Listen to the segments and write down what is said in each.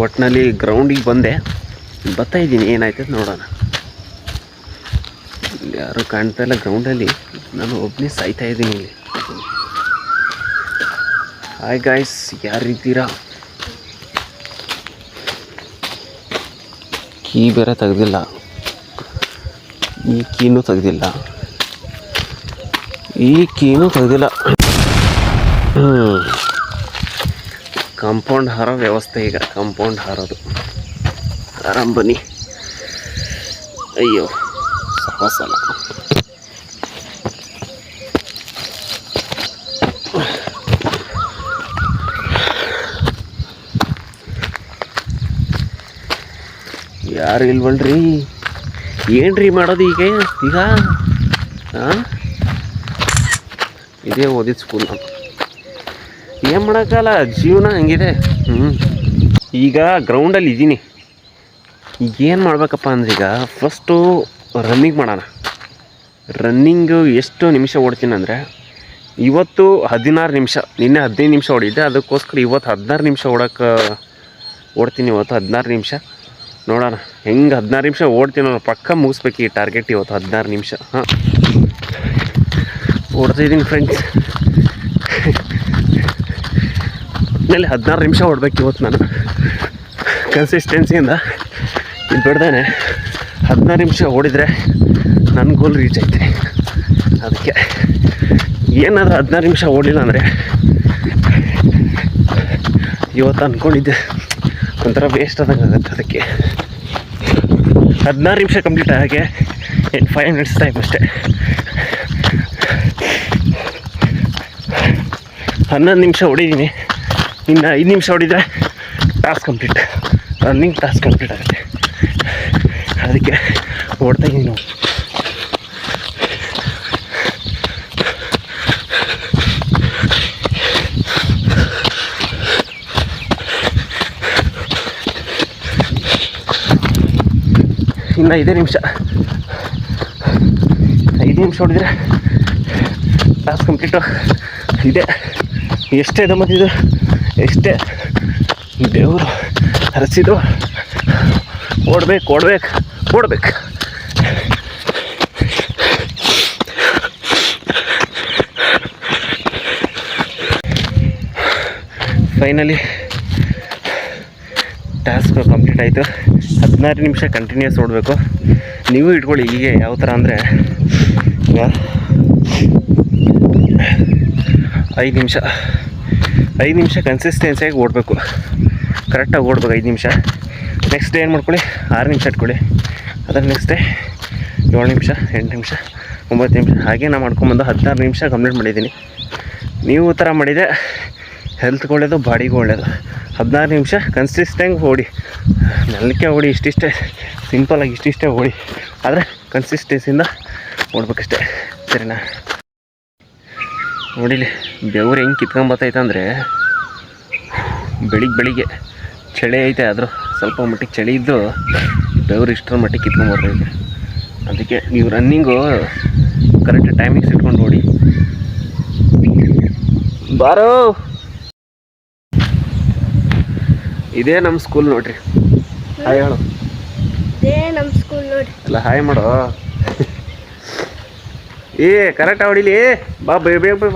ಒಟ್ಟಿನಲ್ಲಿ ಗ್ರೌಂಡಿಗೆ ಬಂದೆ, ಬರ್ತಾ ಇದ್ದೀನಿ. ಏನಾಯ್ತದೆ ನೋಡೋಣ. ಇಲ್ಲಿ ಯಾರು ಕಾಣ್ತಾ ಇಲ್ಲ ಗ್ರೌಂಡಲ್ಲಿ, ನಾನು ಒಬ್ಬನೇ ಸಾಯ್ತಾ ಇದ್ದೀನಿ ಇಲ್ಲಿ. Hi guys, ಯಾರಿದ್ದೀರಾ? ಕೀ ಬೇರೆ ತೆಗ್ದಿಲ್ಲ, ಈ ಕೀನೂ ತೆಗ್ದಿಲ್ಲ. ಕಾಂಪೌಂಡ್ ಹಾರೋ ವ್ಯವಸ್ಥೆ ಈಗ. ಕಾಂಪೌಂಡ್ ಹಾರೋದು ಆರಾಮ್ ಬನ್ನಿ. ಅಯ್ಯೋ ಸಲ ಯಾರು ಇಲ್ವಲ್ರಿ? ಏನ್ರಿ ಮಾಡೋದು ಈಗ? ಹಾಂ, ಇದೇ ಓದಿದ ಸ್ಕೂಲ್. ನಾನು ಏನು ಮಾಡೋಕ್ಕಲ್ಲ, ಜೀವನ ಹಂಗಿದೆ. ಈಗ ಗ್ರೌಂಡಲ್ಲಿ ಇದ್ದೀನಿ. ಈಗೇನು ಮಾಡ್ಬೇಕಪ್ಪ ಅಂದ್ರೆ, ಈಗ ಫಸ್ಟು ರನ್ನಿಂಗ್ ಮಾಡೋಣ. ರನ್ನಿಂಗು ಎಷ್ಟು ನಿಮಿಷ ಓಡ್ತೀನಿ ಅಂದರೆ, ಇವತ್ತು 16 ನಿಮಿಷ, ನಿನ್ನೆ 15 ನಿಮಿಷ ಓಡಿದ್ದೆ. ಅದಕ್ಕೋಸ್ಕರ ಇವತ್ತು 16 ನಿಮಿಷ ಓಡ್ತೀನಿ. ಇವತ್ತು 16 ನಿಮಿಷ ನೋಡೋಣ ಹೆಂಗೆ. 16 ನಿಮಿಷ ಓಡ್ತೀನಿ, ನಾನು ಪಕ್ಕ ಮುಗಿಸ್ಬೇಕು ಈ ಟಾರ್ಗೆಟ್ ಇವತ್ತು. 16 ನಿಮಿಷ ಹಾಂ ಓಡ್ತಾಯಿದ್ದೀನಿ ಫ್ರೆಂಡ್ಸ್. ಒಟ್ಟಿನಲ್ಲಿ 16 ನಿಮಿಷ ಓಡ್ಬೇಕು ಇವತ್ತು ನಾನು. ಕನ್ಸಿಸ್ಟೆನ್ಸಿಯಿಂದ ಇದು ಬಿಡ್ದೇನೆ 16 ನಿಮಿಷ ಓಡಿದರೆ ನನ್ನ ಗೋಲ್ ರೀಚ್ ಆಗ್ತೀನಿ. ಅದಕ್ಕೆ ಏನಾದರೂ 16 ನಿಮಿಷ ಓಡಿಲ್ಲ ಅಂದರೆ ಇವತ್ತು ಅಂದ್ಕೊಂಡಿದ್ದೆ ಒಂಥರ ವೇಸ್ಟ್ ಆದಂಗೆ ಆಗುತ್ತೆ. ಅದಕ್ಕೆ 16 ನಿಮಿಷ ಕಂಪ್ಲೀಟ್ ಆಗಿ 5 ಮಿನಿಟ್ಸ್ ಟೈಮ್ ಅಷ್ಟೇ. 11 ನಿಮಿಷ ಹೊಡಿದ್ದೀನಿ. ಇನ್ನು 5 ನಿಮಿಷ ಹೊಡಿದರೆ task complete, running task complete ಆಗುತ್ತೆ. ಅದಕ್ಕೆ ಓಡ್ತಾಯಿದ್ದೀನಿ ನಾವು. ಇನ್ನು 5 ನಿಮಿಷ ಹೊಡಿದ್ರೆ ಟಾಸ್ಕ್ ಕಂಪ್ಲೀಟು. ಇದೆ ಎಷ್ಟೇ ಇದೆ ಮತ್ತಿದು, ಎಷ್ಟೇ ಬೆವರು ಹರಿಸಿದ್ದು ಓಡ್ಬೇಕು. ಫೈನಲಿ ಟಾಸ್ಕ್ ಕಂಪ್ಲೀಟ್ ಆಯಿತು. 16 ನಿಮಿಷ ಕಂಟಿನ್ಯೂಸ್ ಓಡಬೇಕು. ನೀವು ಇಟ್ಕೊಳ್ಳಿ ಹೀಗೆ. ಯಾವ ಥರ ಅಂದರೆ, ಈಗ 5 ನಿಮಿಷ ಕನ್ಸಿಸ್ಟೆನ್ಸಿಯಾಗಿ ಓಡಬೇಕು. ಕರೆಕ್ಟಾಗಿ ಓಡ್ಬೇಕು 5 ನಿಮಿಷ. ನೆಕ್ಸ್ಟ್ ಡೇ ಏನು ಮಾಡ್ಕೊಳ್ಳಿ, 6 ನಿಮಿಷ ಇಟ್ಕೊಳ್ಳಿ. ಅದರ ನೆಕ್ಸ್ಟ್ ಡೇ 7 ನಿಮಿಷ, 8 ನಿಮಿಷ, 9 ನಿಮಿಷ, ಹಾಗೆ ನಾನು ಮಾಡ್ಕೊಂಬಂದು 16 ನಿಮಿಷ ಕಂಪ್ಲೀಟ್ ಮಾಡಿದ್ದೀನಿ. ನೀವು ಈ ಥರ ಮಾಡಿದರೆ ಹೆಲ್ತ್ಗೆ ಒಳ್ಳೆಯದು, ಬಾಡಿಗೂ ಒಳ್ಳೆಯದು. 16 ನಿಮಿಷ ಕನ್ಸಿಸ್ಟೆಂಟ್ ಓಡಿ, ನೆಲಕ್ಕೆ ಓಡಿ, ಇಷ್ಟಿಷ್ಟೇ ಸಿಂಪಲಾಗಿ ಇಷ್ಟಿಷ್ಟೇ ಓಡಿ. ಆದರೆ ಕನ್ಸಿಸ್ಟೆನ್ಸಿಯಿಂದ ಓಡ್ಬೇಕಷ್ಟೇ, ಸರಿನಾ? ನೋಡಿಲಿ ಬೆವರು ಹೆಂಗೆ ಕಿತ್ಕೊಂಬತ್ತೈತೆ ಅಂದರೆ, ಬೆಳಿಗ್ಗೆ ಚಳಿ ಐತೆ. ಆದರೂ ಸ್ವಲ್ಪ ಮಟ್ಟಿಗೆ ಚಳಿ ಇದ್ದು ಬೆವರು ಇಷ್ಟರ ಮಟ್ಟಿಗೆ ಕಿತ್ಕೊಂಬರ್ತೈತೆ. ಅದಕ್ಕೆ ನೀವು ರನ್ನಿಂಗು ಕರೆಕ್ಟ್ ಟೈಮಿಂಗ್ಸ್ ಇಟ್ಕೊಂಡು ಓಡಿ. ಬಾರೋ, ಇದೇ ನಮ್ಮ ಸ್ಕೂಲ್ ನೋಡ್ರಿ. ಹಾಯ್ ಹೇಳು. ಇದೇ ನಮ್ಮ ಸ್ಕೂಲ್ ನೋಡಿ. ಅಲ್ಲ ಹಾಯ್ ಮಾಡೋ. ಕರೆಕ್ಟಾಗಿ ಹೊಡಿಲಿ. ಬೇಗ ಬಾ.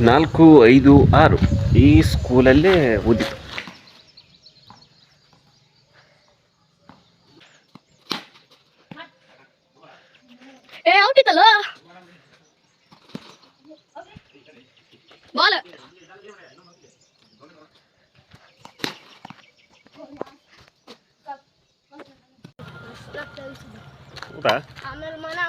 ನಾಲ್ಕು 5 6 ಈ ಸ್ಕೂಲಲ್ಲೇ ಓದಿತ್ತು. ಔಟಿತ್ತಲ್ಲ ಬಾಲ್. ಆಮೇಲೆ ಮನ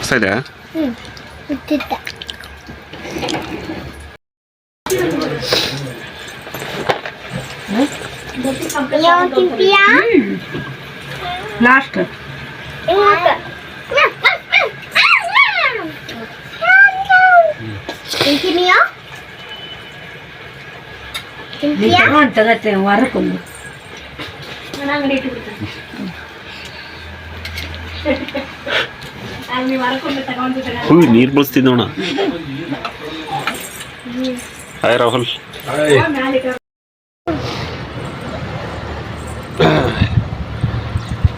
ಸರಿ ಲಾಸ್ಟ್ ತಿಂತೀಯಾ ತಿಂತೀಯಾ ತಗತ್ತೆ ವಾರಕ್ಕೊಂದು ನಾನು ಅಂಗಡಿ ಇಟ್ಬಿಡ್ತೇನೆ ಅಲ್ಲಿ ವಾರಕ್ಕೊಂದು ತಗೊಂಡು ನೀರು ಬಳಸ್ತಿದ್ದೋಣ. ಹಾಯ್ ರಾಹುಲ್.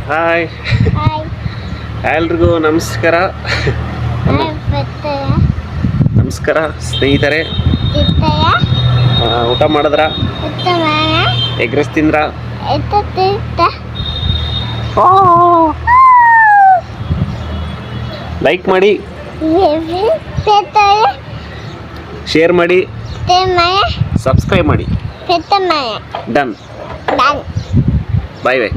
ಹಾಯ್ ಎಲ್ರಿಗೂ ನಮಸ್ಕಾರ. ನಮಸ್ಕಾರ ಸ್ನೇಹಿತರೆ. ಊಟ ಮಾಡಿದ್ರ? ಎಗ್ ರೈಸ್ ತಿಂದ್ರ? ಲೈಕ್ ಮಾಡಿ, ಶೇರ್ ಮಾಡಿ, ಸಬ್ಸ್ಕ್ರೈಬ್ ಮಾಡಿ. ಡನ್. ಬಾಯ್ ಬಾಯ್.